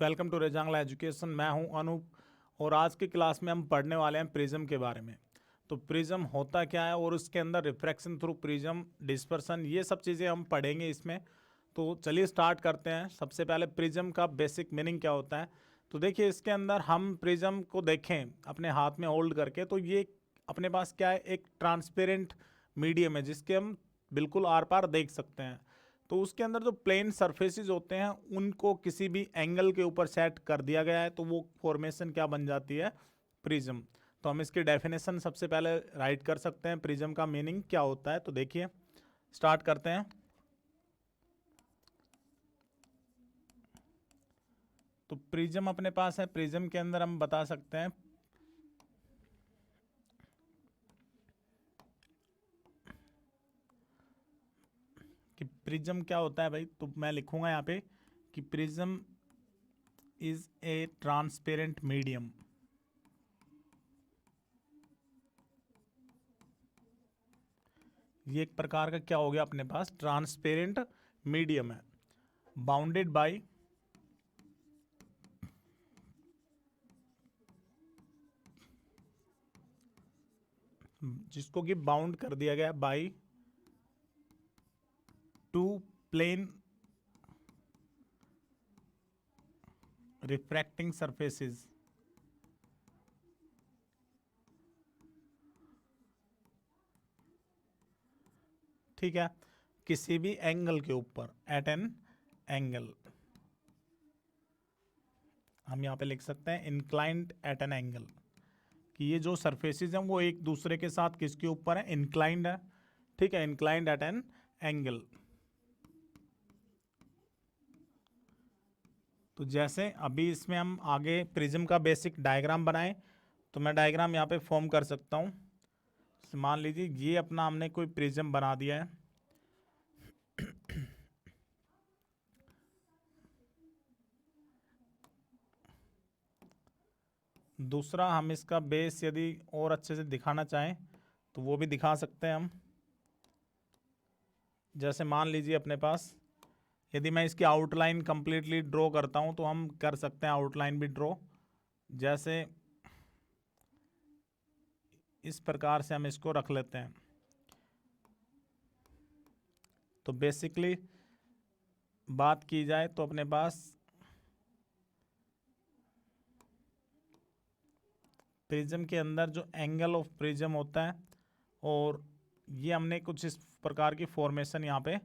Welcome to Rezang La education. मैं हूं अनूप और आज की क्लास में हम पढ़ने वाले हैं प्रिज्म के बारे में। तो प्रिज्म होता क्या है और उसके अंदर रिफ्रैक्शन थ्रू प्रिज्म, डिस्पर्सन, ये सब चीज़ें हम पढ़ेंगे इसमें। तो चलिए स्टार्ट करते हैं। सबसे पहले प्रिज्म का बेसिक मीनिंग क्या होता है। तो देखिए, इसके अंदर हम प्रिज्म को देखें अपने हाथ में होल्ड करके, तो ये अपने पास क्या है, एक ट्रांसपेरेंट मीडियम है जिसके हम बिल्कुल आर पार देख सकते हैं। तो उसके अंदर जो प्लेन सरफेसेस होते हैं उनको किसी भी एंगल के ऊपर सेट कर दिया गया है, तो वो फॉर्मेशन क्या बन जाती है, प्रिज्म। तो हम इसकी डेफिनेशन सबसे पहले राइट कर सकते हैं, प्रिज्म का मीनिंग क्या होता है। तो देखिए, स्टार्ट करते हैं। तो प्रिज्म अपने पास है। प्रिज्म के अंदर हम बता सकते हैं कि प्रिज्म क्या होता है भाई। तो मैं लिखूंगा यहाँ पे कि prism is a transparent medium. ये एक प्रकार का क्या हो गया, अपने पास ट्रांसपेरेंट मीडियम है, बाउंडेड बाय जिसको कि बाउंड कर दिया गया by two plane refracting surfaces. ठीक है, किसी भी एंगल के ऊपर, एट एन एंगल, हम यहाँ पे लिख सकते हैं इंक्लाइंड एट एन एंगल, कि ये जो सरफेसेस हैं वो एक दूसरे के साथ किसके ऊपर है, इंक्लाइंड है। ठीक है, इंक्लाइंड एट एन एंगल। तो जैसे अभी इसमें हम आगे प्रिज्म का बेसिक डायग्राम बनाएं, तो मैं डायग्राम यहाँ पे फॉर्म कर सकता हूँ। मान लीजिए ये अपना हमने कोई प्रिज्म बना दिया है। दूसरा, हम इसका बेस यदि और अच्छे से दिखाना चाहें तो वो भी दिखा सकते हैं हम। जैसे मान लीजिए अपने पास, यदि मैं इसकी आउटलाइन कंप्लीटली ड्रॉ करता हूं तो हम कर सकते हैं आउटलाइन भी ड्रॉ। जैसे इस प्रकार से हम इसको रख लेते हैं। तो बेसिकली बात की जाए तो अपने पास प्रिज्म के अंदर जो एंगल ऑफ प्रिज्म होता है, और ये हमने कुछ इस प्रकार की फॉर्मेशन यहाँ पे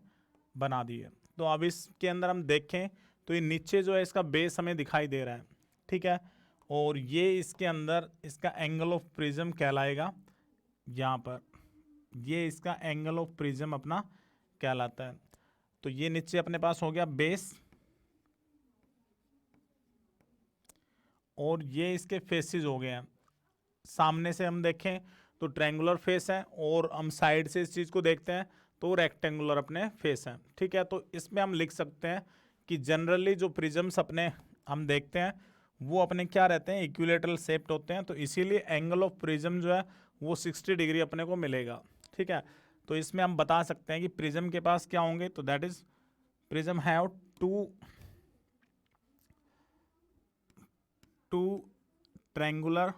बना दी है। तो अब इसके अंदर हम देखें तो ये नीचे जो है इसका बेस हमें दिखाई दे रहा है। ठीक है, और ये इसके अंदर इसका एंगल ऑफ प्रिज्म कहलाएगा। यहाँ पर ये इसका एंगल ऑफ प्रिज्म अपना कहलाता है। तो ये नीचे अपने पास हो गया बेस, और ये इसके फेसेस हो गए हैं। सामने से हम देखें तो ट्रायंगुलर फेस है, और हम साइड से इस चीज़ को देखते हैं तो रेक्टेंगुलर अपने फेस हैं। ठीक है, तो इसमें हम लिख सकते हैं कि जनरली जो प्रिज्म्स अपने हम देखते हैं वो अपने क्या रहते हैं, इक्विलेटरल शेप्ड होते हैं। तो इसीलिए एंगल ऑफ प्रिज्म जो है वो 60 डिग्री अपने को मिलेगा। ठीक है, तो इसमें हम बता सकते हैं कि प्रिज्म के पास क्या होंगे, तो that is prism have two triangular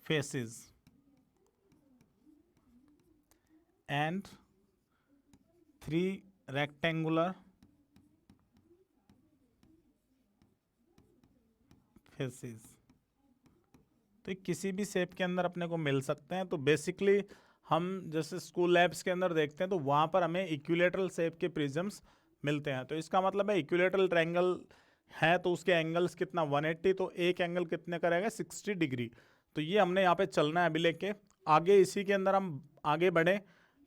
faces and 3 rectangular faces। तो किसी भी शेप के अंदर अपने को मिल सकते हैं। तो बेसिकली हम जैसे स्कूल लैब्स के अंदर देखते हैं तो वहाँ पर हमें इक्विलेटरल शेप के प्रिज्म्स मिलते हैं। तो इसका मतलब है इक्विलेटरल ट्रायंगल है तो उसके एंगल्स कितना, 180, तो एक एंगल कितने करेगा, 60 डिग्री। तो ये हमने यहाँ पे चलना है अभी लेके आगे। इसी के अंदर हम आगे बढ़े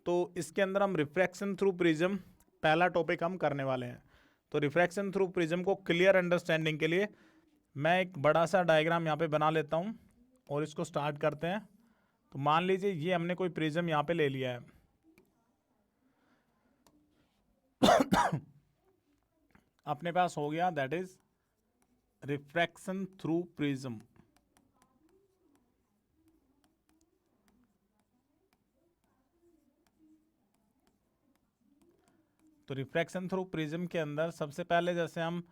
तो इसके अंदर हम रिफ्रैक्शन थ्रू प्रिज्म पहला टॉपिक हम करने वाले हैं। तो रिफ्रैक्शन थ्रू प्रिज्म को क्लियर अंडरस्टैंडिंग के लिए मैं एक बड़ा सा डायग्राम यहाँ पे बना लेता हूँ और इसको स्टार्ट करते हैं। तो मान लीजिए ये हमने कोई प्रिज्म यहाँ पे ले लिया है। अपने पास हो गया, that is refraction through prism. तो रिफ्रैक्शन थ्रू प्रिज्म के अंदर सबसे पहले जैसे हम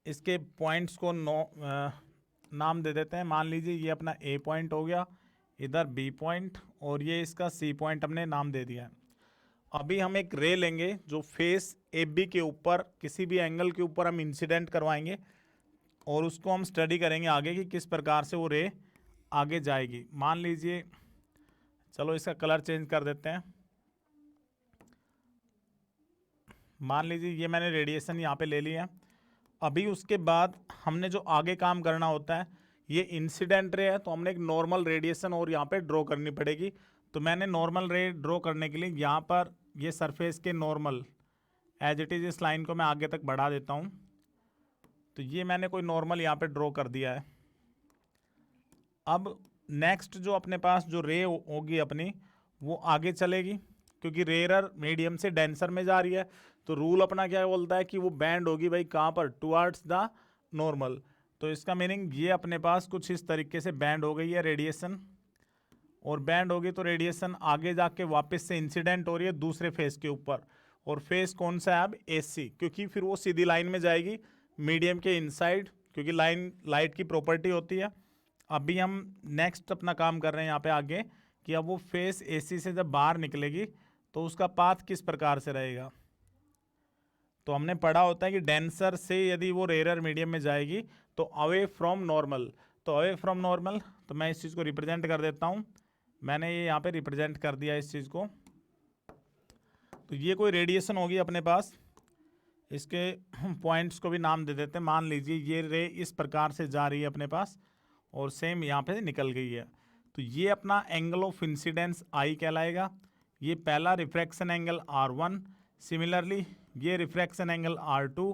इसके पॉइंट्स को नाम दे देते हैं। मान लीजिए ये अपना ए पॉइंट हो गया, इधर बी पॉइंट, और ये इसका सी पॉइंट हमने नाम दे दिया है। अभी हम एक रे लेंगे जो फेस ए बी के ऊपर किसी भी एंगल के ऊपर हम इंसिडेंट करवाएंगे, और उसको हम स्टडी करेंगे आगे कि किस प्रकार से वो रे आगे जाएगी। मान लीजिए, चलो इसका कलर चेंज कर देते हैं। मान लीजिए ये मैंने रेडिएशन यहाँ पे ले लिया। अभी उसके बाद हमने जो आगे काम करना होता है, ये इंसिडेंट रे है तो हमने एक नॉर्मल रेडिएशन और यहाँ पे ड्रॉ करनी पड़ेगी। तो मैंने नॉर्मल रे ड्रॉ करने के लिए यहाँ पर ये सरफेस के नॉर्मल एज इट इज़ इस लाइन को मैं आगे तक बढ़ा देता हूँ। तो ये मैंने कोई नॉर्मल यहाँ पे ड्रॉ कर दिया है। अब नेक्स्ट जो अपने पास जो रे होगी अपनी, वो आगे चलेगी क्योंकि रेयर मीडियम से डेंसर में जा रही है। तो रूल अपना क्या बोलता है कि वो बैंड होगी भाई कहाँ पर, टुवर्ड्स द नॉर्मल। तो इसका मीनिंग ये अपने पास कुछ इस तरीके से बैंड हो गई है रेडिएशन, और बैंड होगी तो रेडिएशन आगे जाके वापस से इंसिडेंट हो रही है दूसरे फेस के ऊपर। और फेस कौन सा है अब, AC, क्योंकि फिर वो सीधी लाइन में जाएगी मीडियम के इनसाइड, क्योंकि लाइन लाइट की प्रॉपर्टी होती है। अभी हम नेक्स्ट अपना काम कर रहे हैं यहाँ पे आगे कि अब वो फेस AC से जब बाहर निकलेगी तो उसका पाथ किस प्रकार से रहेगा। तो हमने पढ़ा होता है कि डेंसर से यदि वो रेयर मीडियम में जाएगी तो अवे फ्रॉम नॉर्मल। तो अवे फ्रॉम नॉर्मल, तो मैं इस चीज़ को रिप्रेजेंट कर देता हूँ। मैंने ये यहाँ पे रिप्रेजेंट कर दिया इस चीज़ को। तो ये कोई रेडिएशन होगी अपने पास, इसके पॉइंट्स को भी नाम दे देते हैं। मान लीजिए ये रे इस प्रकार से जा रही है अपने पास और सेम यहाँ पे निकल गई है। तो ये अपना एंगल ऑफ इंसिडेंस I कहलाएगा। ये पहला रिफ्रैक्शन एंगल R1, सिमिलरली ये रिफ्रैक्शन एंगल R2,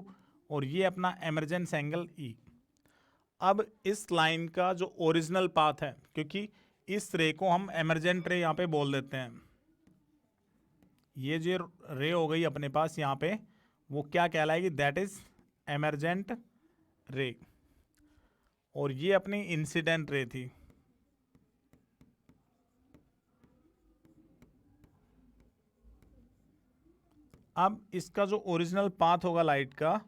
और ये अपना एमर्जेंस एंगल E। अब इस लाइन का जो ओरिजिनल पाथ है, क्योंकि इस रे को हम एमर्जेंट रे यहाँ पे बोल देते हैं, ये जो रे हो गई अपने पास यहाँ पे, वो क्या कहलाएगी, दैट इज एमर्जेंट रे। और ये अपनी इंसिडेंट रे थी। अब इसका जो ओरिजिनल पाथ होगा लाइट का,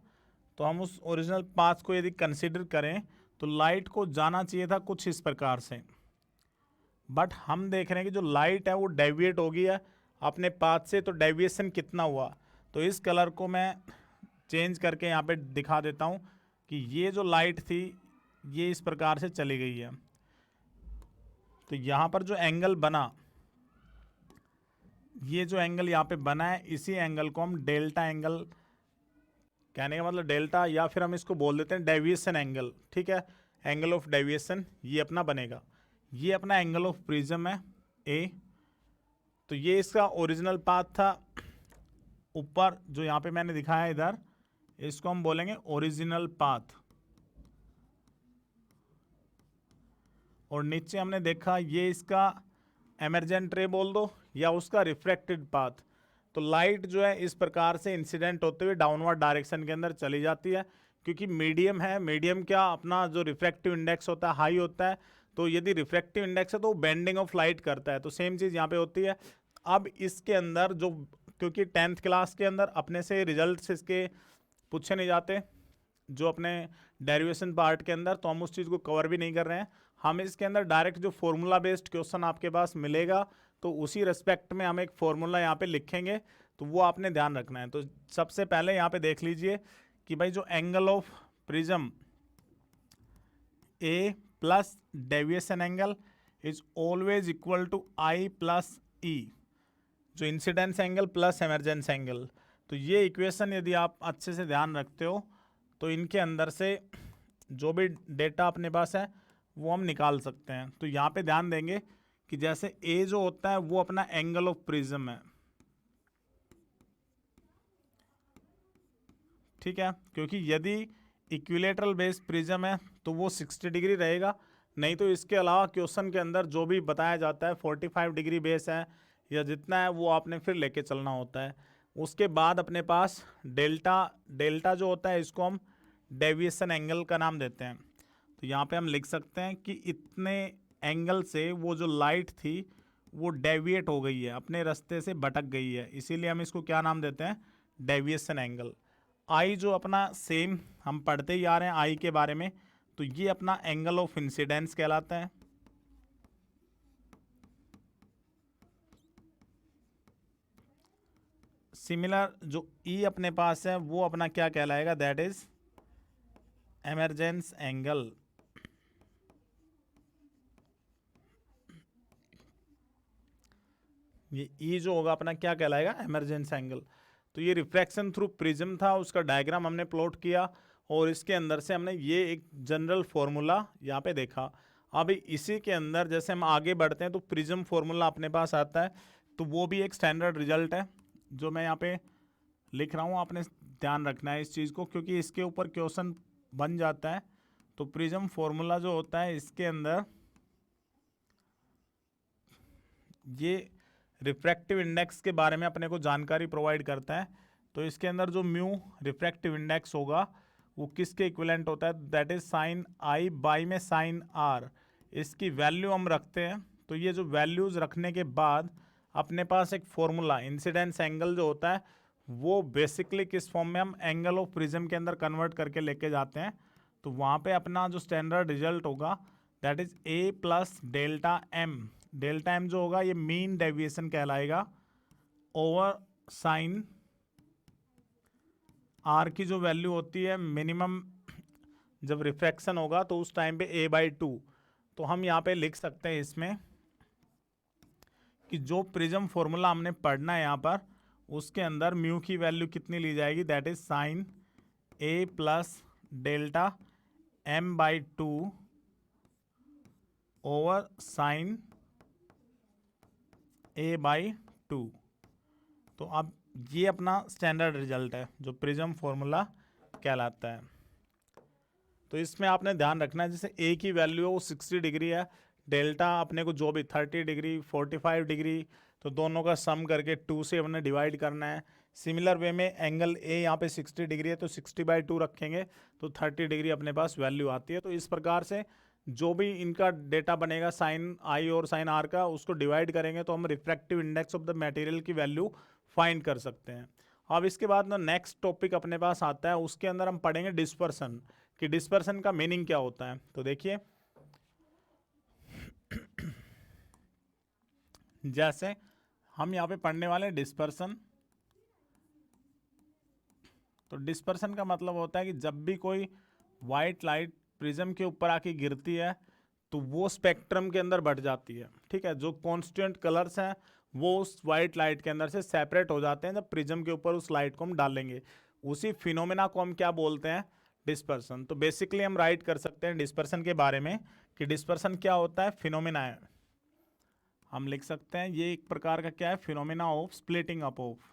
तो हम उस ओरिजिनल पाथ को यदि कंसीडर करें तो लाइट को जाना चाहिए था कुछ इस प्रकार से, बट हम देख रहे हैं कि जो लाइट है वो डेविएट हो गई है अपने पाथ से। तो डेविएशन कितना हुआ, तो इस कलर को मैं चेंज करके यहाँ पे दिखा देता हूँ कि ये जो लाइट थी ये इस प्रकार से चली गई है। तो यहाँ पर जो एंगल बना, ये जो एंगल यहाँ पे बना है, इसी एंगल को हम डेल्टा एंगल, कहने का मतलब डेल्टा, या फिर हम इसको बोल देते हैं डेविएशन एंगल। ठीक है, एंगल ऑफ डेविएशन ये अपना बनेगा। ये अपना एंगल ऑफ प्रिज्म है A। तो ये इसका ओरिजिनल पाथ था ऊपर जो यहाँ पे मैंने दिखाया है इधर, इसको हम बोलेंगे ओरिजिनल पाथ। और नीचे हमने देखा ये इसका एमर्जेंट रे बोल दो या उसका रिफ्रैक्टेड पाथ। तो लाइट जो है इस प्रकार से इंसिडेंट होते हुए डाउनवर्ड डायरेक्शन के अंदर चली जाती है, क्योंकि मीडियम है। मीडियम क्या, अपना जो रिफ्रैक्टिव इंडेक्स होता है हाई होता है। तो यदि रिफ्रैक्टिव इंडेक्स है तो बेंडिंग ऑफ लाइट करता है। तो सेम चीज़ यहाँ पे होती है। अब इसके अंदर जो, क्योंकि 10th क्लास के अंदर अपने से रिजल्ट्स इसके पूछे नहीं जाते जो अपने डेरिवेशन पार्ट के अंदर, तो हम उस चीज़ को कवर भी नहीं कर रहे हैं। हम इसके अंदर डायरेक्ट जो फॉर्मूला बेस्ड क्वेश्चन आपके पास मिलेगा तो उसी रेस्पेक्ट में हम एक फॉर्मूला यहाँ पे लिखेंगे, तो वो आपने ध्यान रखना है। तो सबसे पहले यहाँ पे देख लीजिए कि भाई जो angle of prism A plus deviation angle is always equal to I plus E, जो incidence angle plus emergence angle. तो ये इक्वेशन यदि आप अच्छे से ध्यान रखते हो तो इनके अंदर से जो भी डेटा अपने पास है वो हम निकाल सकते हैं। तो यहाँ पे ध्यान देंगे कि जैसे A जो होता है वो अपना एंगल ऑफ प्रिज्म है, ठीक है, क्योंकि यदि इक्विलेटरल बेस प्रिज्म है तो वो 60 डिग्री रहेगा। नहीं तो इसके अलावा क्वेश्चन के अंदर जो भी बताया जाता है 45 डिग्री बेस है या जितना है वो आपने फिर लेके चलना होता है। उसके बाद अपने पास डेल्टा जो होता है इसको हम डेविएशन एंगल का नाम देते हैं। तो यहाँ पे हम लिख सकते हैं कि इतने एंगल से वो जो लाइट थी वो डेविएट हो गई है, अपने रास्ते से भटक गई है, इसीलिए हम इसको क्या नाम देते हैं, डेविएशन एंगल। आई जो अपना सेम हम पढ़ते ही आ रहे हैं आई के बारे में, तो ये अपना एंगल ऑफ इंसिडेंस कहलाता है। सिमिलर जो ई अपने पास है वो अपना क्या कहलाएगा, दैट इज एमरजेंस एंगल। ये ई जो होगा अपना क्या कहलाएगा, एमरजेंस एंगल। तो ये रिफ्रैक्शन थ्रू प्रिज्म था, उसका डायग्राम हमने प्लॉट किया और इसके अंदर से हमने ये एक जनरल फॉर्मूला यहाँ पे देखा। अब इसी के अंदर जैसे हम आगे बढ़ते हैं तो प्रिज्म फॉर्मूला अपने पास आता है, तो वो भी एक स्टैंडर्ड रिजल्ट है जो मैं यहाँ पे लिख रहा हूँ, आपने ध्यान रखना है इस चीज़ को क्योंकि इसके ऊपर क्वेश्चन बन जाता है। तो प्रिज्म फॉर्मूला जो होता है इसके अंदर ये रिफ्रैक्टिव इंडेक्स के बारे में अपने को जानकारी प्रोवाइड करता है। तो इसके अंदर जो म्यू रिफ्रैक्टिव इंडेक्स होगा वो किसके इक्विवेलेंट होता है, that is sign I by में साइन आर। इसकी वैल्यू हम रखते हैं, तो ये जो वैल्यूज़ रखने के बाद अपने पास एक फॉर्मूला इंसिडेंस एंगल जो होता है वो बेसिकली किस फॉर्म में हम एंगल ऑफ प्रिज्म के अंदर कन्वर्ट करके लेके जाते हैं। तो वहाँ पे अपना जो स्टैंडर्ड रिजल्ट होगा that is A plus delta M. Delta M जो होगा ये मीन डेविएशन कहलाएगा ओवर साइन आर की जो वैल्यू होती है मिनिमम जब रिफ्रैक्शन होगा तो उस टाइम पे ए बाई टू। तो हम यहाँ पे लिख सकते हैं इसमें कि जो प्रिज्म फॉर्मूला हमने पढ़ना है यहाँ पर उसके अंदर म्यू की वैल्यू कितनी ली जाएगी, that is sine A plus delta M by two over sine A by two. तो अब ये अपना स्टैंडर्ड रिजल्ट है जो प्रिज्म फॉर्मूला कहलाता है। तो इसमें आपने ध्यान रखना है जैसे ए की वैल्यू है वो 60 डिग्री है, डेल्टा अपने को जो भी 30 डिग्री 45 डिग्री, तो दोनों का सम करके 2 से हमने डिवाइड करना है। सिमिलर वे में एंगल ए यहाँ पे 60 डिग्री है तो 60/2 रखेंगे तो 30 डिग्री अपने पास वैल्यू आती है। तो इस प्रकार से जो भी इनका डेटा बनेगा साइन आई और साइन आर का उसको डिवाइड करेंगे तो हम refractive index of the material की वैल्यू फाइंड कर सकते हैं। अब इसके बाद ना नेक्स्ट टॉपिक अपने पास आता है, उसके अंदर हम पढ़ेंगे डिस्पर्सन कि डिस्पर्सन का मीनिंग क्या होता है। तो देखिए जैसे हम यहाँ पे पढ़ने वाले हैं डिस्पर्सन। तो डिस्पर्सन का मतलब होता है कि जब भी कोई वाइट लाइट प्रिज्म के ऊपर आके गिरती है तो वो स्पेक्ट्रम के अंदर बढ़ जाती है, ठीक है। जो कॉन्स्टेंट कलर्स हैं वो उस वाइट लाइट के अंदर से सेपरेट हो जाते हैं जब प्रिज्म के ऊपर उस लाइट को हम डालेंगे। उसी फिनोमेना को हम क्या बोलते हैं, डिस्पर्सन। तो बेसिकली हम राइट कर सकते हैं डिस्पर्सन के बारे में कि डिस्पर्सन क्या होता है, फिनोमेना है। हम लिख सकते हैं ये एक प्रकार का क्या है, phenomena of splitting up of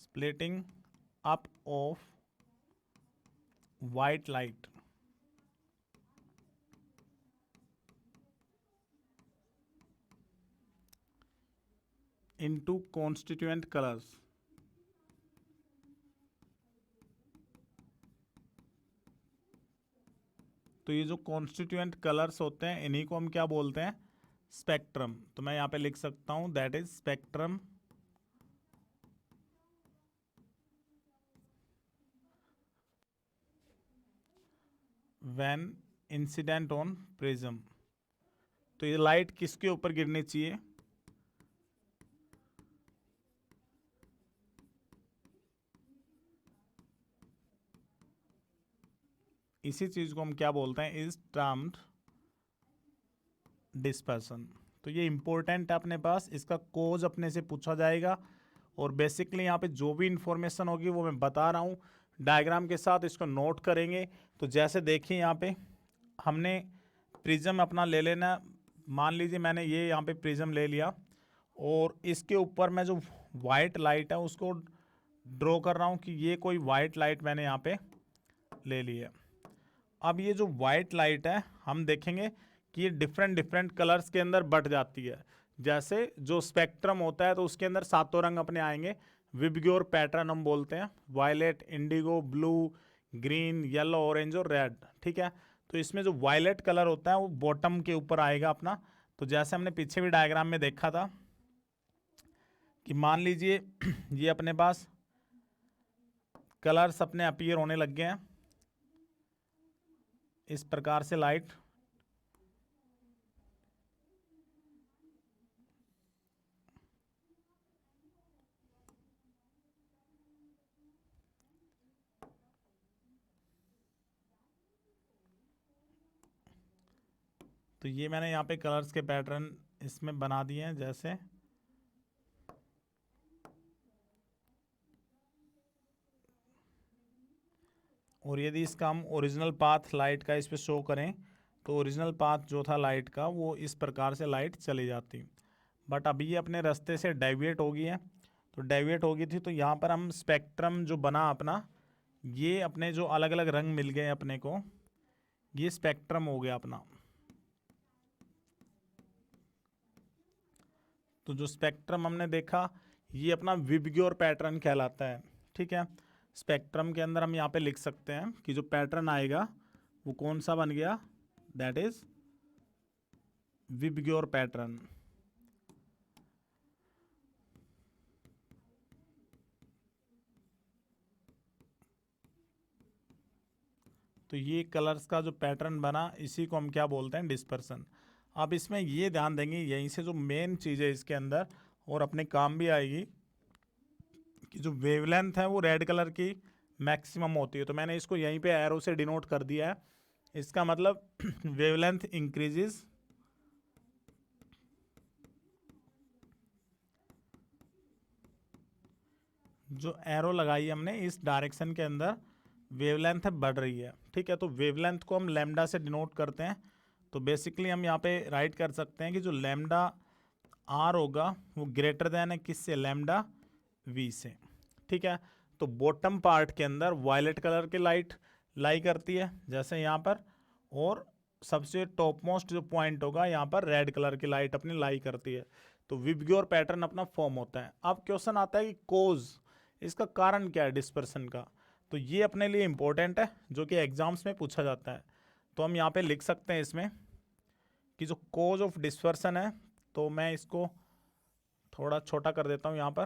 splitting up of white light into constituent colors। तो ये जो कॉन्स्टिट्यूएंट कलर्स होते हैं इन्हीं को हम क्या बोलते हैं, स्पेक्ट्रम। तो मैं यहाँ पे लिख सकता हूँ that is spectrum when incident on prism. तो ये लाइट किसके ऊपर गिरनी चाहिए, इसी चीज को हम क्या बोलते हैं, इज टर्म्ड डिस्पर्सन। तो ये इंपॉर्टेंट है अपने पास, इसका कोज अपने से पूछा जाएगा और बेसिकली यहाँ पे जो भी इंफॉर्मेशन होगी वो मैं बता रहा हूँ डायग्राम के साथ, इसको नोट करेंगे। तो जैसे देखिए यहाँ पे हमने प्रिज्म अपना ले लेना, मान लीजिए मैंने ये यहाँ पे प्रिज्म ले लिया और इसके ऊपर मैं जो वाइट लाइट है उसको ड्रॉ कर रहा हूँ कि ये कोई वाइट लाइट मैंने यहाँ पे ले ली है। अब ये जो वाइट लाइट है हम देखेंगे कि ये डिफरेंट डिफरेंट कलर्स के अंदर बट जाती है। जैसे जो स्पेक्ट्रम होता है तो उसके अंदर सातों रंग अपने आएंगे, विबग्योर पैटर्न हम बोलते हैं, violet, indigo, blue, green, yellow, orange और रेड, ठीक है। तो इसमें जो वायलेट कलर होता है वो बॉटम के ऊपर आएगा अपना। तो जैसे हमने पीछे भी डायग्राम में देखा था कि मान लीजिए ये अपने पास कलर्स अपने अपीयर होने लग गए हैं इस प्रकार से, लाइट। तो ये मैंने यहाँ पे कलर्स के पैटर्न इसमें बना दिए हैं जैसे, और यदि इसका हम ओरिजिनल पाथ लाइट का इस पे शो करें तो ओरिजिनल पाथ जो था लाइट का वो इस प्रकार से लाइट चली जाती। बट अभी ये अपने रास्ते से डेविएट हो गई है। तो डेविएट हो गई थी तो यहाँ पर हम स्पेक्ट्रम जो बना अपना, ये अपने जो अलग अलग रंग मिल गए अपने को, ये स्पेक्ट्रम हो गया अपना। तो जो स्पेक्ट्रम हमने देखा ये अपना विबग्योर पैटर्न कहलाता है, ठीक है। स्पेक्ट्रम के अंदर हम यहाँ पे लिख सकते हैं कि जो पैटर्न आएगा वो कौन सा बन गया, दैट इज विबग्योर पैटर्न। तो ये कलर्स का जो पैटर्न बना इसी को हम क्या बोलते हैं, डिस्पर्सन। अब इसमें ये ध्यान देंगे, यहीं से जो मेन चीज़ है इसके अंदर और अपने काम भी आएगी कि जो वेवलेंथ है वो रेड कलर की मैक्सिमम होती है। तो मैंने इसको यहीं पे एरो से डिनोट कर दिया है। इसका मतलब वेवलेंथ इंक्रीजेस जो एरो लगाई हमने इस डायरेक्शन के अंदर वेवलेंथ बढ़ रही है, ठीक है। तो वेवलेंथ को हम लैम्डा से डिनोट करते हैं। तो बेसिकली हम यहाँ पे राइट कर सकते हैं कि जो लैम्डा आर होगा वो ग्रेटर देन है किससे, लैम्डा वी से, ठीक है। तो बॉटम पार्ट के अंदर वायलेट कलर की लाइट लाई करती है जैसे यहाँ पर, और सबसे टॉप मोस्ट जो पॉइंट होगा यहाँ पर रेड कलर की लाइट अपनी लाई करती है। तो विबग्योर पैटर्न अपना फॉर्म होता है। अब क्वेश्चन आता है कि कोज, इसका कारण क्या है डिस्पर्सन का। तो ये अपने लिए इंपॉर्टेंट है जो कि एग्जाम्स में पूछा जाता है। तो हम यहाँ पे लिख सकते हैं इसमें कि जो कोज ऑफ डिस्पर्सन है, तो मैं इसको थोड़ा छोटा कर देता हूँ यहाँ पर।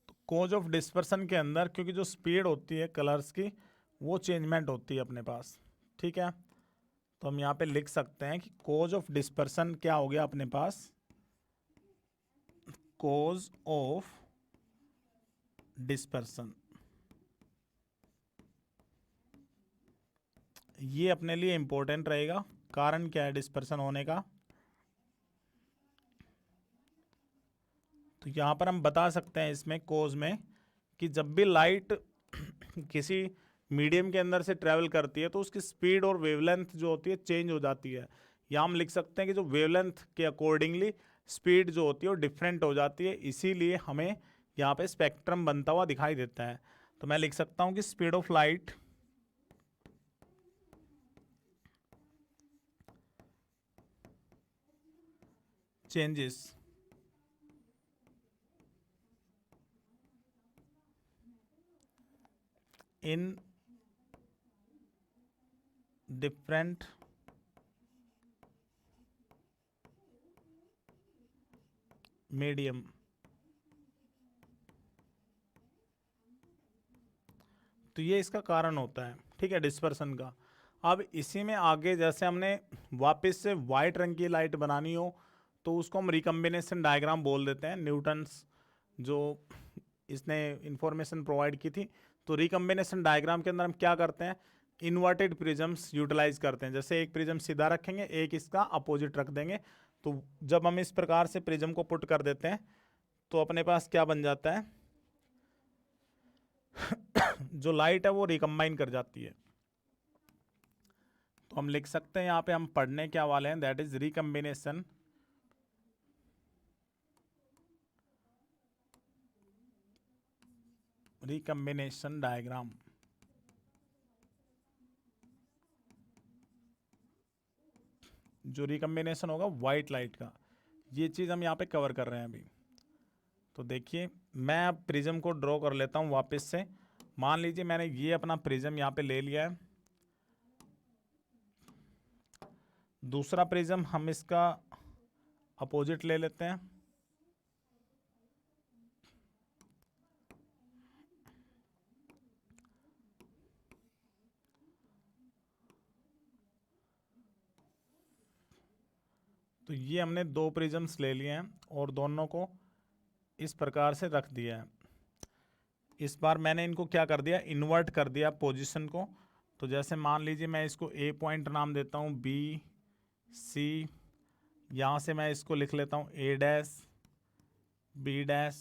तो कोज ऑफ डिस्पर्सन के अंदर क्योंकि जो स्पीड होती है कलर्स की वो चेंजमेंट होती है अपने पास, ठीक है। तो हम यहाँ पे लिख सकते हैं कि कोज ऑफ डिस्पर्सन क्या हो गया अपने पास, कोज ऑफ डिस्पर्सन। ये अपने लिए इंपॉर्टेंट रहेगा, कारण क्या है डिस्पर्सन होने का। तो यहाँ पर हम बता सकते हैं इसमें कोज में कि जब भी लाइट किसी मीडियम के अंदर से ट्रैवल करती है तो उसकी स्पीड और वेवलेंथ जो होती है चेंज हो जाती है। या हम लिख सकते हैं कि जो वेवलेंथ के अकॉर्डिंगली स्पीड जो होती है वो डिफरेंट हो जाती है, इसीलिए हमें यहाँ पे स्पेक्ट्रम बनता हुआ दिखाई देता है। तो मैं लिख सकता हूँ कि speed of light changes in different medium। तो ये इसका कारण होता है, ठीक है, डिस्पर्सन का। अब इसी में आगे जैसे हमने वापस से वाइट रंग की लाइट बनानी हो तो उसको हम रिकम्बिनेशन डायग्राम बोल देते हैं। न्यूटन्स जो इसने इंफॉर्मेशन प्रोवाइड की थी, तो रिकम्बिनेशन डायग्राम के अंदर हम क्या करते हैं, इन्वर्टेड प्रिज्म्स यूटिलाइज करते हैं। जैसे एक प्रिज्म सीधा रखेंगे, एक इसका अपोजिट रख देंगे। तो जब हम इस प्रकार से प्रिज्म को पुट कर देते हैं तो अपने पास क्या बन जाता है जो लाइट है वो रिकम्बाइन कर जाती है। तो हम लिख सकते हैं यहाँ पे हम पढ़ने क्या वाले हैं, दैट इज रिकम्बिनेशन डायग्राम। जो रिकम्बिनेशन होगा व्हाइट लाइट का, ये चीज़ हम यहाँ पे कवर कर रहे हैं अभी। तो देखिए मैं अब प्रिज्म को ड्रॉ कर लेता हूँ वापस से। मान लीजिए मैंने ये अपना प्रिज्म यहाँ पे ले लिया है। दूसरा प्रिज्म हम इसका अपोजिट ले लेते हैं। तो ये हमने दो प्रिज्म्स ले लिए हैं और दोनों को इस प्रकार से रख दिया है। इस बार मैंने इनको क्या कर दिया, इन्वर्ट कर दिया पोजीशन को। तो जैसे मान लीजिए मैं इसको ए पॉइंट नाम देता हूँ, बी सी, यहाँ से मैं इसको लिख लेता हूँ ए डैश, बी डैश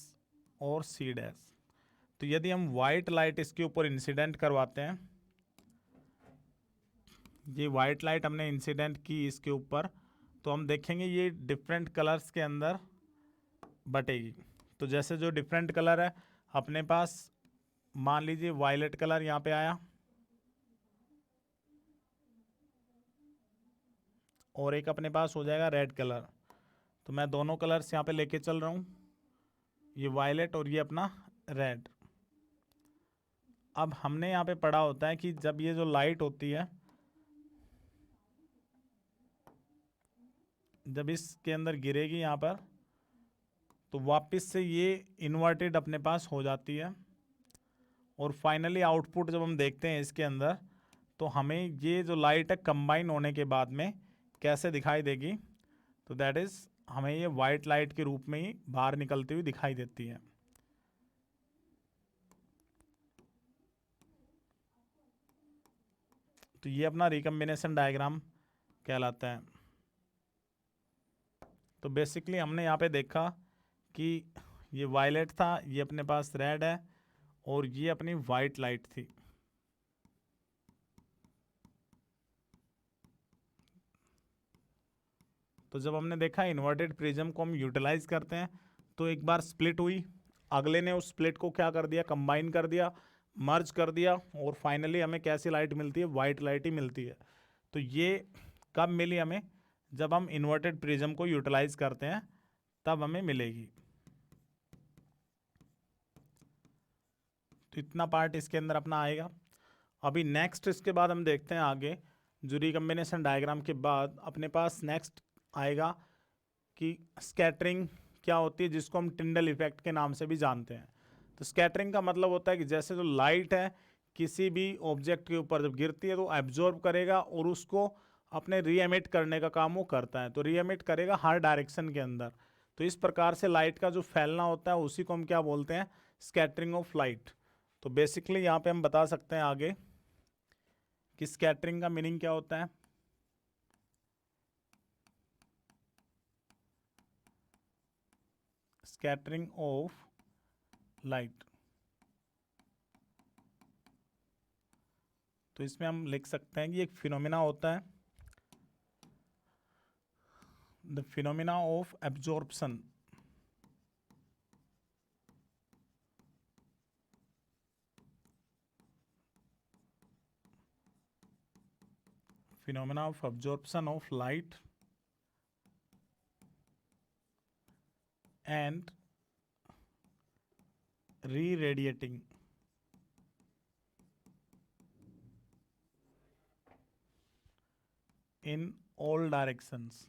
और सी डैश। तो यदि हम वाइट लाइट इसके ऊपर इंसिडेंट करवाते हैं, ये वाइट लाइट हमने इंसिडेंट की इसके ऊपर, तो हम देखेंगे ये डिफरेंट कलर्स के अंदर बटेगी। तो जैसे जो डिफरेंट कलर है अपने पास, मान लीजिए वायलेट कलर यहाँ पे आया और एक अपने पास हो जाएगा रेड कलर। तो मैं दोनों कलर्स यहाँ पे लेके चल रहा हूँ, ये वायलेट और ये अपना रेड। अब हमने यहाँ पे पढ़ा होता है कि जब ये जो लाइट होती है, जब इसके अंदर गिरेगी यहाँ पर, तो वापस से ये इन्वर्टेड अपने पास हो जाती है। और फाइनली आउटपुट जब हम देखते हैं इसके अंदर, तो हमें ये जो लाइट है कंबाइन होने के बाद में कैसे दिखाई देगी, तो दैट इज़ हमें ये वाइट लाइट के रूप में ही बाहर निकलती हुई दिखाई देती है। तो ये अपना रिकम्बिनेशन डायग्राम कहलाता है। तो बेसिकली हमने यहाँ पे देखा कि ये वायलेट था, ये अपने पास रेड है और ये अपनी वाइट लाइट थी। तो जब हमने देखा इन्वर्टेड प्रिज्म को हम यूटिलाइज करते हैं, तो एक बार स्प्लिट हुई, अगले ने उस स्प्लिट को क्या कर दिया, कंबाइन कर दिया, मर्ज कर दिया, और फाइनली हमें कैसी लाइट मिलती है, वाइट लाइट ही मिलती है। तो ये कब मिली हमें, जब हम इन्वर्टेड प्रिज्म को यूटिलाइज करते हैं तब हमें मिलेगी। तो इतना पार्ट इसके अंदर अपना आएगा। अभी नेक्स्ट इसके बाद हम देखते हैं आगे, जो रिकम्बिनेशन डायग्राम के बाद अपने पास नेक्स्ट आएगा कि स्कैटरिंग क्या होती है, जिसको हम टिंडल इफेक्ट के नाम से भी जानते हैं। तो स्कैटरिंग का मतलब होता है कि जैसे जो लाइट है किसी भी ऑब्जेक्ट के ऊपर जब गिरती है तो एब्जॉर्ब करेगा और उसको अपने री एमिट करने का काम वो करता है। तो री एमिट करेगा हर डायरेक्शन के अंदर। तो इस प्रकार से लाइट का जो फैलना होता है उसी को हम क्या बोलते हैं, स्कैटरिंग ऑफ लाइट। तो बेसिकली यहाँ पे हम बता सकते हैं आगे कि स्कैटरिंग का मीनिंग क्या होता है। स्कैटरिंग ऑफ लाइट, तो इसमें हम लिख सकते हैं कि एक फिनोमिना होता है, the phenomena of absorption. phenomena of absorption of light and re-radiating in all directions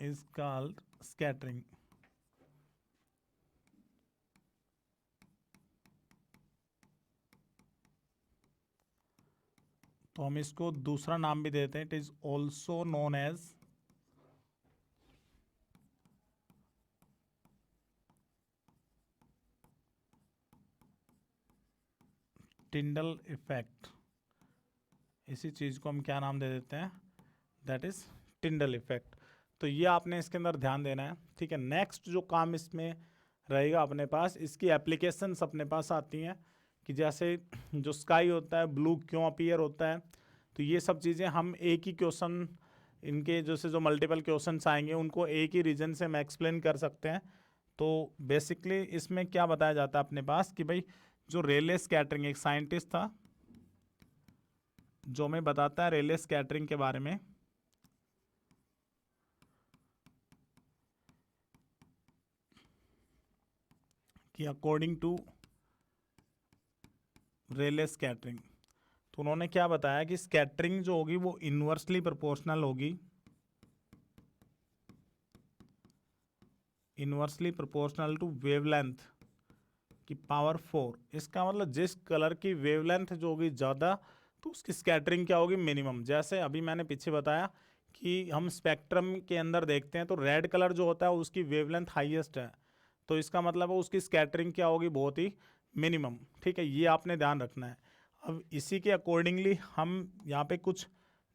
is called scattering. तो हम इसको दूसरा नाम भी देते हैं, it is also known as Tyndall effect. इसी चीज़ को हम क्या नाम दे देते हैं, दैट इज टिंडल इफेक्ट। तो ये आपने इसके अंदर ध्यान देना है, ठीक है। नेक्स्ट जो काम इसमें रहेगा अपने पास, इसकी एप्लीकेशंस अपने पास आती हैं कि जैसे जो स्काई होता है ब्लू क्यों अपीयर होता है। तो ये सब चीज़ें हम एक ही क्वेश्चन, इनके जैसे जो मल्टीपल क्वेश्चंस आएंगे उनको एक ही रीजन से हम एक्सप्लेन कर सकते हैं। तो बेसिकली इसमें क्या बताया जाता है अपने पास कि भाई जो रेले स्कैटरिंग, एक साइंटिस्ट था जो हमें बताता है रेले स्कैटरिंग के बारे में कि अकॉर्डिंग टू रेले स्कैटरिंग, तो उन्होंने क्या बताया कि स्कैटरिंग जो होगी वो इन्वर्सली प्रोपोर्शनल होगी, इन्वर्सली प्रोपोर्शनल टू वेवलेंथ की पावर 4। इसका मतलब जिस कलर की वेवलेंथ जो होगी ज़्यादा तो उसकी स्कैटरिंग क्या होगी, मिनिमम। जैसे अभी मैंने पीछे बताया कि हम स्पेक्ट्रम के अंदर देखते हैं तो रेड कलर जो होता है उसकी वेवलेंथ हाईएस्ट है, तो इसका मतलब है उसकी स्कैटरिंग क्या होगी, बहुत ही मिनिमम। ठीक है, ये आपने ध्यान रखना है। अब इसी के अकॉर्डिंगली हम यहाँ पे कुछ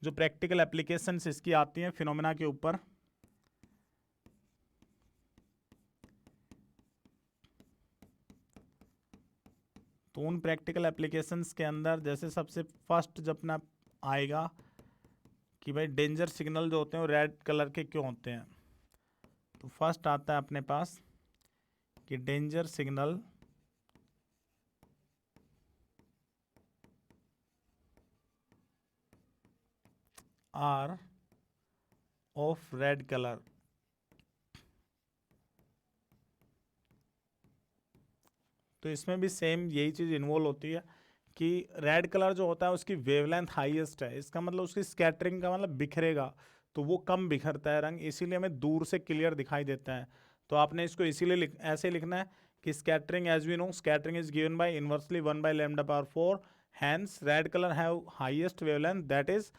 जो प्रैक्टिकल एप्लीकेशंस इसकी आती हैं फिनोमेना के ऊपर, तो उन प्रैक्टिकल एप्लीकेशंस के अंदर जैसे सबसे फर्स्ट जब अपना आएगा कि भाई डेंजर सिग्नल जो होते हैं वो रेड कलर के क्यों होते हैं, तो फर्स्ट आता है अपने पास कि danger signal are of red colour. तो इसमें भी सेम यही चीज़ इन्वॉल्व होती है कि रेड कलर जो होता है उसकी वेवलेंथ हाईएस्ट है, इसका मतलब उसकी स्कैटरिंग का मतलब बिखरेगा, तो वो कम बिखरता है रंग, इसीलिए हमें दूर से क्लियर दिखाई देता है। तो आपने इसको इसीलिए ऐसे लिखना है कि scattering as we know scattering is given by inversely 1/λ/4, hence red colour have highest wavelength, that is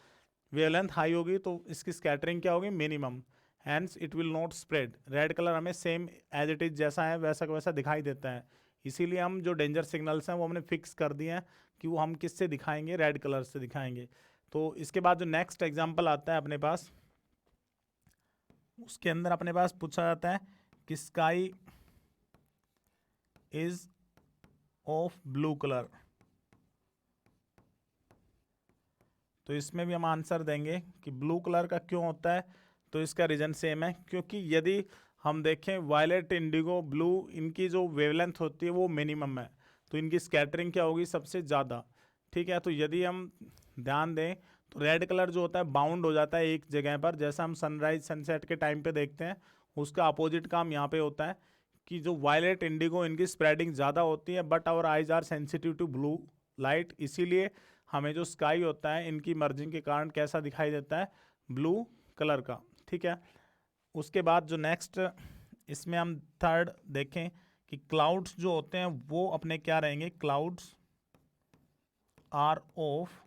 wavelength high होगी तो इसकी स्कैटरिंग क्या होगी, minimum, hence it will not spread. Red colour हमें सेम एज इट इज जैसा है वैसा का वैसा दिखाई देता है, इसीलिए हम जो डेंजर सिग्नल्स हैं वो हमने फिक्स कर दिए हैं कि वो हम किससे दिखाएंगे, रेड कलर से दिखाएंगे। तो इसके बाद जो नेक्स्ट एग्जांपल आता है अपने पास, उसके अंदर अपने पास पूछा जाता है कि sky is of blue colour. तो इसमें भी हम आंसर देंगे कि ब्लू कलर का क्यों होता है, तो इसका रीज़न सेम है, क्योंकि यदि हम देखें वायलेट, इंडिगो, ब्लू, इनकी जो वेवलेंथ होती है वो मिनिमम है, तो इनकी स्कैटरिंग क्या होगी, सबसे ज़्यादा। ठीक है, तो यदि हम ध्यान दें तो रेड कलर जो होता है बाउंड हो जाता है एक जगह पर, जैसा हम सनराइज सनसेट के टाइम पे देखते हैं, उसका अपोजिट काम यहाँ पे होता है कि जो वायलेट, इंडिगो, इनकी स्प्रेडिंग ज़्यादा होती है, but our eyes are sensitive to blue light, इसीलिए हमें जो स्काई होता है इनकी मर्जिंग के कारण कैसा दिखाई देता है, ब्लू कलर का। ठीक है, उसके बाद जो नेक्स्ट इसमें हम थर्ड देखें कि क्लाउड्स जो होते हैं वो अपने क्या रहेंगे, clouds are of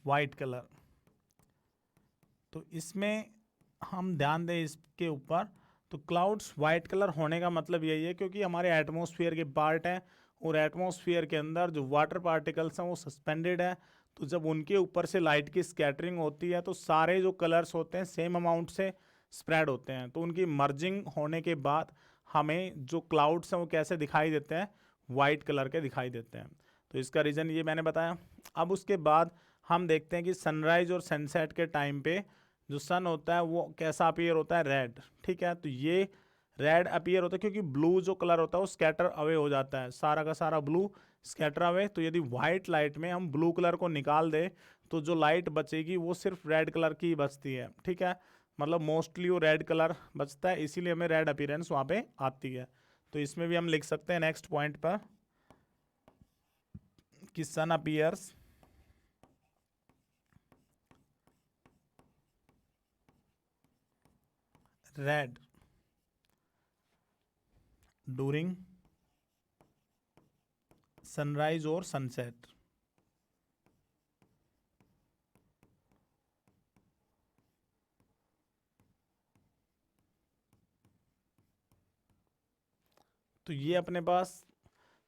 white colour. तो इसमें हम ध्यान दें इसके ऊपर, तो क्लाउड्स वाइट कलर होने का मतलब यही है क्योंकि हमारे एटमॉस्फेयर के पार्ट हैं और एटमॉस्फेयर के अंदर जो वाटर पार्टिकल्स हैं वो सस्पेंडेड है, तो जब उनके ऊपर से लाइट की स्कैटरिंग होती है तो सारे जो कलर्स होते हैं सेम अमाउंट से स्प्रेड होते हैं, तो उनकी मर्जिंग होने के बाद हमें जो क्लाउड्स हैं वो कैसे दिखाई देते हैं, वाइट कलर के दिखाई देते हैं। तो इसका रीज़न ये मैंने बताया। अब उसके बाद हम देखते हैं कि सनराइज और सनसेट के टाइम पे जो सन होता है वो कैसा अपीयर होता है, रेड। ठीक है, तो ये रेड अपीयर होता है क्योंकि ब्लू जो कलर होता है वो स्कैटर अवे हो जाता है, सारा का सारा ब्लू स्कैटर अवे। तो यदि वाइट लाइट में हम ब्लू कलर को निकाल दें तो जो लाइट बचेगी वो सिर्फ रेड कलर की बचती है। ठीक है, मतलब मोस्टली वो रेड कलर बचता है, इसीलिए हमें रेड अपीयरेंस वहाँ पे आती है। तो इसमें भी हम लिख सकते हैं नेक्स्ट पॉइंट पर कि सन अपीयर्स रेड ड्यूरिंग सनराइज और सनसेट। तो ये अपने पास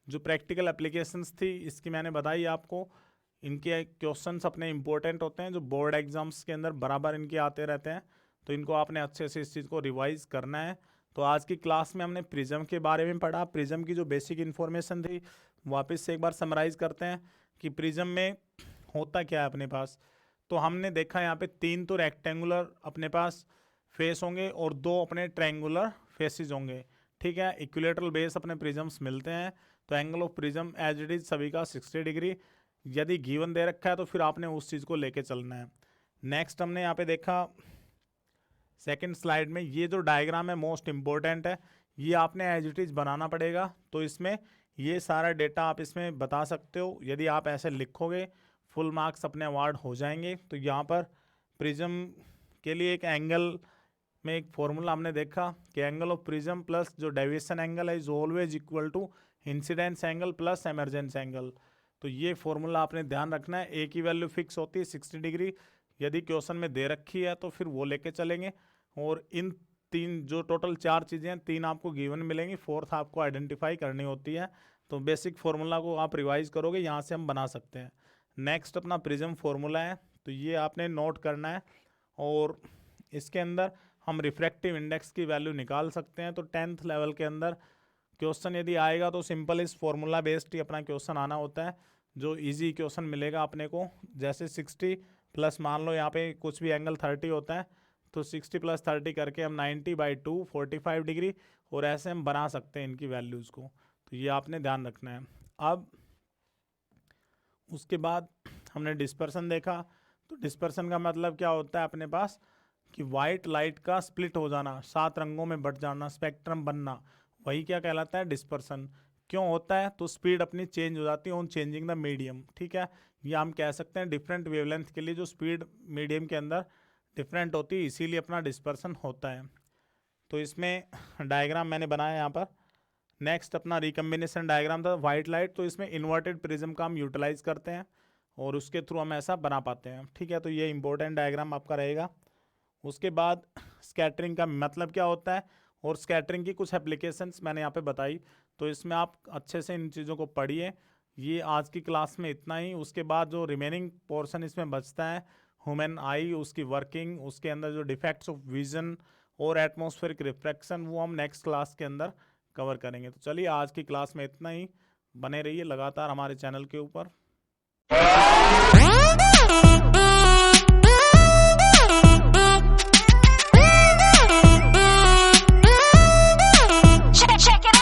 जो प्रैक्टिकल एप्लीकेशंस थी इसकी मैंने बताई आपको, इनके क्वेश्चंस अपने इंपॉर्टेंट होते हैं जो बोर्ड एग्जाम्स के अंदर बराबर इनके आते रहते हैं, तो इनको आपने अच्छे से इस चीज़ को रिवाइज करना है। तो आज की क्लास में हमने प्रिज्म के बारे में पढ़ा, प्रिज्म की जो बेसिक इन्फॉर्मेशन थी वापस से एक बार समराइज करते हैं कि प्रिज्म में होता क्या है अपने पास। तो हमने देखा यहाँ पे 3 तो रेक्टेंगुलर अपने पास फेस होंगे और 2 अपने ट्रायंगुलर फेसेस होंगे। ठीक है, इक्विलेटरल बेस अपने प्रिज्म्स मिलते हैं, तो angle of prism as it is सभी का 60 डिग्री। यदि गिवन दे रखा है तो फिर आपने उस चीज़ को लेके चलना है। नेक्स्ट हमने यहाँ पे देखा सेकंड स्लाइड में, ये जो डायग्राम है मोस्ट इम्पोर्टेंट है, ये आपने एज इट इज़ बनाना पड़ेगा। तो इसमें ये सारा डेटा आप इसमें बता सकते हो। यदि आप ऐसे लिखोगे फुल मार्क्स अपने अवार्ड हो जाएंगे। तो यहाँ पर प्रिज्म के लिए एक एंगल में एक फॉर्मूला हमने देखा कि एंगल ऑफ प्रिज्म प्लस जो डेविएशन एंगल है is always equal to incidence angle plus emergence angle. तो ये फॉर्मूला आपने ध्यान रखना है। ए की वैल्यू फिक्स होती है 60 डिग्री, यदि क्वेश्चन में दे रखी है तो फिर वो लेके चलेंगे। और इन तीन जो टोटल 4 चीज़ें हैं, 3 आपको गिवन मिलेंगी, 4th आपको आइडेंटिफाई करनी होती है। तो बेसिक फार्मूला को आप रिवाइज करोगे, यहाँ से हम बना सकते हैं। नेक्स्ट अपना प्रिज्म फार्मूला है, तो ये आपने नोट करना है। और इसके अंदर हम रिफ्रैक्टिव इंडेक्स की वैल्यू निकाल सकते हैं। तो 10th लेवल के अंदर क्वेश्चन यदि आएगा तो सिंपल इस फॉर्मूला बेस्ड ही अपना क्वेश्चन आना होता है, जो इजी क्वेश्चन मिलेगा अपने को। जैसे 60 प्लस मान लो यहाँ पे कुछ भी एंगल 30 होता है, तो 60 + 30 करके हम 90/2 45 डिग्री, और ऐसे हम बना सकते हैं इनकी वैल्यूज़ को। तो ये आपने ध्यान रखना है। अब उसके बाद हमने डिस्पर्सन देखा। तो डिस्पर्सन का मतलब क्या होता है अपने पास कि वाइट लाइट का स्प्लिट हो जाना, 7 रंगों में बट जाना, स्पेक्ट्रम बनना, वही क्या कहलाता है डिस्पर्सन। क्यों होता है? तो स्पीड अपनी चेंज हो जाती है ऑन चेंजिंग द मीडियम। ठीक है, या हम कह सकते हैं डिफरेंट वेवलेंथ के लिए जो स्पीड मीडियम के अंदर डिफरेंट होती है, इसीलिए अपना डिस्पर्सन होता है। तो इसमें डायग्राम मैंने बनाया यहाँ पर। नेक्स्ट अपना रिकम्बिनेशन डायग्राम था वाइट लाइट। तो इसमें इन्वर्टेड प्रिज्म का हम यूटिलाइज करते हैं और उसके थ्रू हम ऐसा बना पाते हैं। ठीक है, तो ये इंपॉर्टेंट डायग्राम आपका रहेगा। उसके बाद स्कैटरिंग का मतलब क्या होता है और स्कैटरिंग की कुछ एप्लीकेशंस मैंने यहाँ पे बताई। तो इसमें आप अच्छे से इन चीज़ों को पढ़िए। ये आज की क्लास में इतना ही। उसके बाद जो रिमेनिंग पोर्शन इसमें बचता है, ह्यूमन आई, उसकी वर्किंग, उसके अंदर जो डिफेक्ट्स ऑफ विजन और एटमॉस्फेरिक रिफ्रैक्शन, वो हम नेक्स्ट क्लास के अंदर कवर करेंगे। तो चलिए आज की क्लास में इतना ही। बने रहिए लगातार हमारे चैनल के ऊपर।